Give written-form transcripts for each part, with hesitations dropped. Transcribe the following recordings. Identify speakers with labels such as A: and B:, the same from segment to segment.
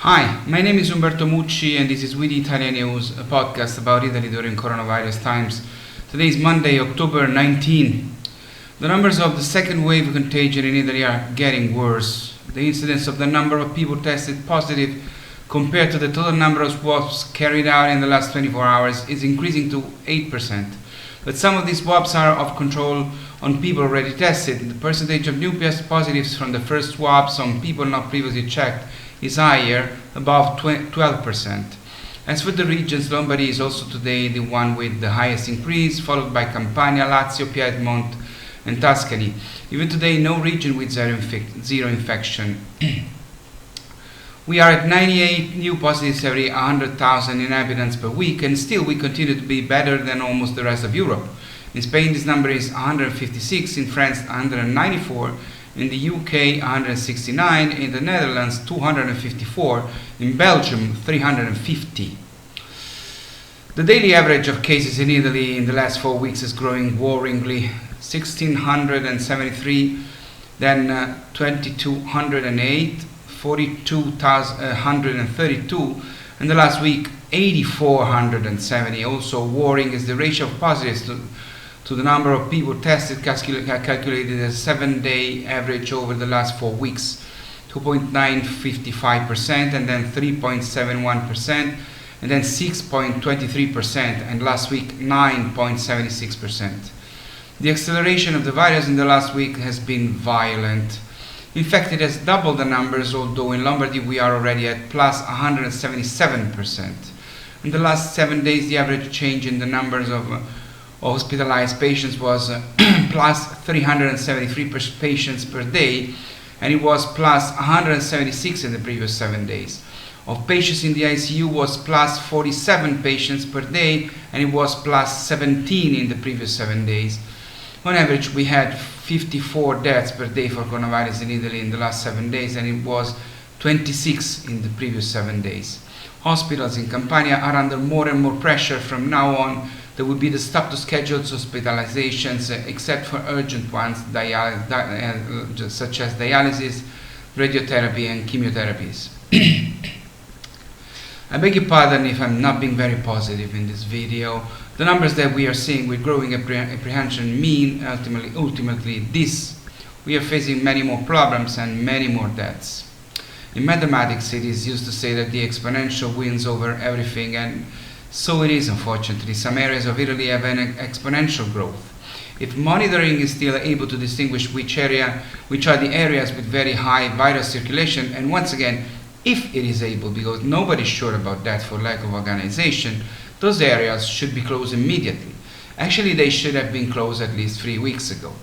A: Hi, my name is Umberto Mucci and this is We the ItaliaNews, a podcast about Italy during coronavirus times. Today is Monday, October 19. The numbers of the second wave of contagion in Italy are getting worse. The incidence of the number of people tested positive compared to the total number of swabs carried out in the last 24 hours is increasing to 8%. But some of these swabs are of control on people already tested. The percentage of new positives from the first swabs on people not previously checked is higher, above 12%. As for the regions, Lombardy is also today the one with the highest increase, followed by Campania, Lazio, Piedmont, and Tuscany. Even today, no region with zero infection. We are at 98 new positives every 100,000 inhabitants per week, and still we continue to be better than almost the rest of Europe. In Spain, this number is 156, in France, 194, in the UK, 169, in the Netherlands, 254, in Belgium, 350. The daily average of cases in Italy in the last 4 weeks is growing worryingly. 1,673, then 2,208, 4,232, and the last week 8,470. Also worrying is the ratio of positives to the number of people tested, calculated as 7-day average over the last 4 weeks. 2.955%, and then 3.71%, and then 6.23%, and last week 9.76%. The acceleration of the virus in the last week has been violent. In fact, it has doubled the numbers, although in Lombardy we are already at plus 177%. In the last 7 days, the average change in the numbers of hospitalized patients was plus 373 patients per day, and it was plus 176 in the previous 7 days. Of patients in the ICU was plus 47 patients per day, and it was plus 17 in the previous 7 days. On average, we had 54 deaths per day for coronavirus in Italy in the last 7 days, and it was 26 in the previous 7 days. Hospitals in Campania are under more and more pressure. From now on, there will be the stop to scheduled hospitalizations, except for urgent ones, such as dialysis, radiotherapy, and chemotherapies. I beg your pardon if I'm not being very positive in this video. The numbers that we are seeing with growing apprehension mean ultimately this: we are facing many more problems and many more deaths. In mathematics, it is used to say that the exponential wins over everything, and so it is, unfortunately. Some areas of Italy have an exponential growth. If monitoring is still able to distinguish which are the areas with very high virus circulation, and once again, if it is able, because nobody's sure about that for lack of organization, those areas should be closed immediately. Actually, they should have been closed at least 3 weeks ago.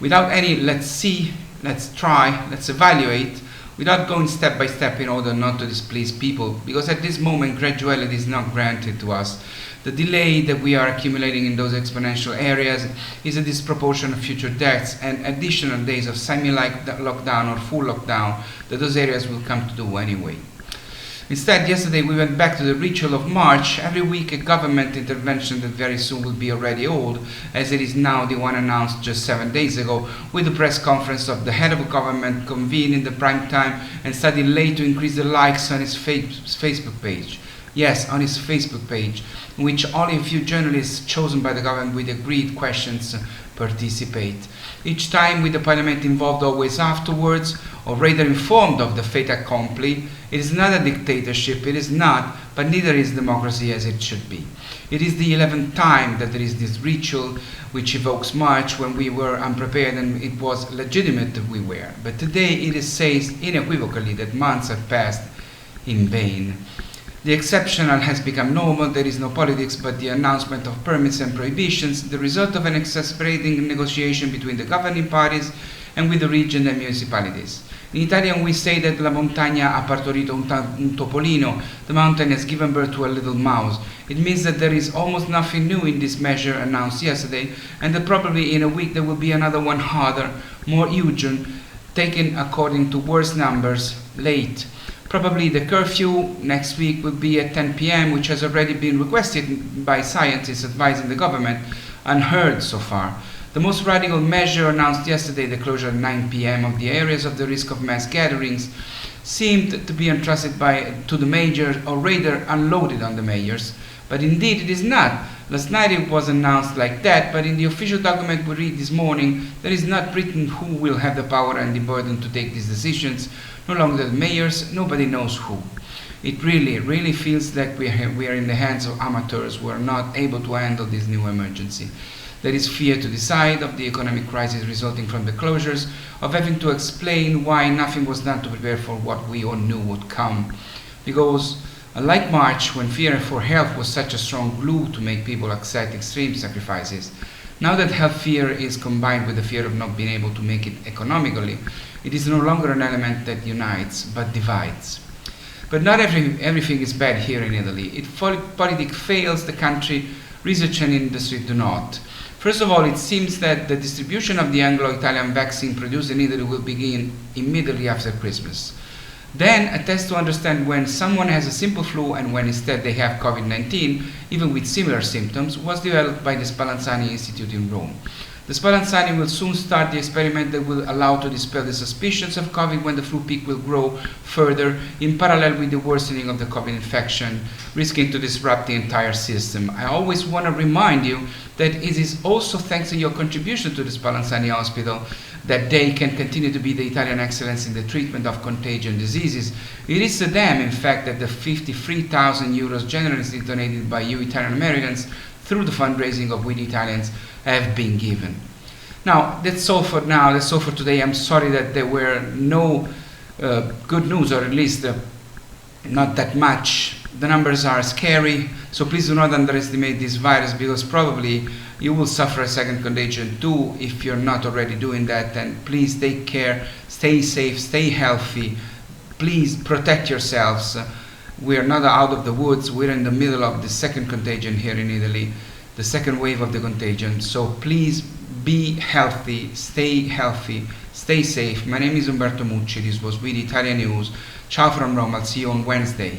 A: Without any let's see, let's try, let's evaluate, without going step by step in order not to displease people, because at this moment graduality is not granted to us. The delay that we are accumulating in those exponential areas is a disproportion of future deaths and additional days of semi-like lockdown or full lockdown that those areas will come to do anyway. Instead, yesterday we went back to the ritual of March, every week a government intervention that very soon will be already old, as it is now the one announced just 7 days ago, with the press conference of the head of a government convened in the prime time and studied late to increase the likes on his Facebook page. Yes, on his Facebook page, in which only a few journalists chosen by the government with agreed questions participate. Each time with the parliament involved always afterwards, or rather informed of the fait accompli. It is not a dictatorship, it is not, but neither is democracy as it should be. It is the 11th time that there is this ritual which evokes March, when we were unprepared and it was legitimate that we were. But today it is said unequivocally that months have passed in vain. The exceptional has become normal. There is no politics but the announcement of permits and prohibitions, the result of an exasperating negotiation between the governing parties and with the region and municipalities. In Italian we say that la montagna ha partorito un topolino, the mountain has given birth to a little mouse. It means that there is almost nothing new in this measure announced yesterday, and that probably in a week there will be another one harder, more urgent, taken according to worse numbers, late. Probably the curfew next week will be at 10 p.m., which has already been requested by scientists advising the government, unheard so far. The most radical measure announced yesterday, the closure at 9 p.m. of the areas of the risk of mass gatherings, seemed to be entrusted to the majors, or rather unloaded on the majors. But indeed it is not. Last night it was announced like that, but in the official document we read this morning, there is not written who will have the power and the burden to take these decisions. No longer the mayors, nobody knows who. It really feels like we are in the hands of amateurs who are not able to handle this new emergency. There is fear to decide of the economic crisis resulting from the closures, of having to explain why nothing was done to prepare for what we all knew would come. Because unlike March, when fear for health was such a strong glue to make people accept extreme sacrifices, now that health fear is combined with the fear of not being able to make it economically, it is no longer an element that unites, but divides. But not everything is bad here in Italy. If politics fails the country, research and industry do not. First of all, it seems that the distribution of the Anglo-Italian vaccine produced in Italy will begin immediately after Christmas. Then, a test to understand when someone has a simple flu and when instead they have COVID-19, even with similar symptoms, was developed by the Spallanzani Institute in Rome. The Spallanzani will soon start the experiment that will allow to dispel the suspicions of COVID when the flu peak will grow further in parallel with the worsening of the COVID infection, risking to disrupt the entire system. I always want to remind you that it is also thanks to your contribution to the Spallanzani Hospital that they can continue to be the Italian excellence in the treatment of contagion diseases. It is to them, in fact, that the 53,000 euros generously donated by you Italian Americans through the fundraising of We the Italians have been given. Now, that's all for now. That's all for today. I'm sorry that there were no good news, or at least not that much. The numbers are scary, so please do not underestimate this virus, because probably you will suffer a second contagion too if you're not already doing that. And please take care, stay safe, stay healthy. Please protect yourselves. We are not out of the woods. We're in the middle of the second contagion here in Italy, the second wave of the contagion. So please be healthy, stay safe. My name is Umberto Mucci. This was We the Italian News. Ciao from Rome. I'll see you on Wednesday.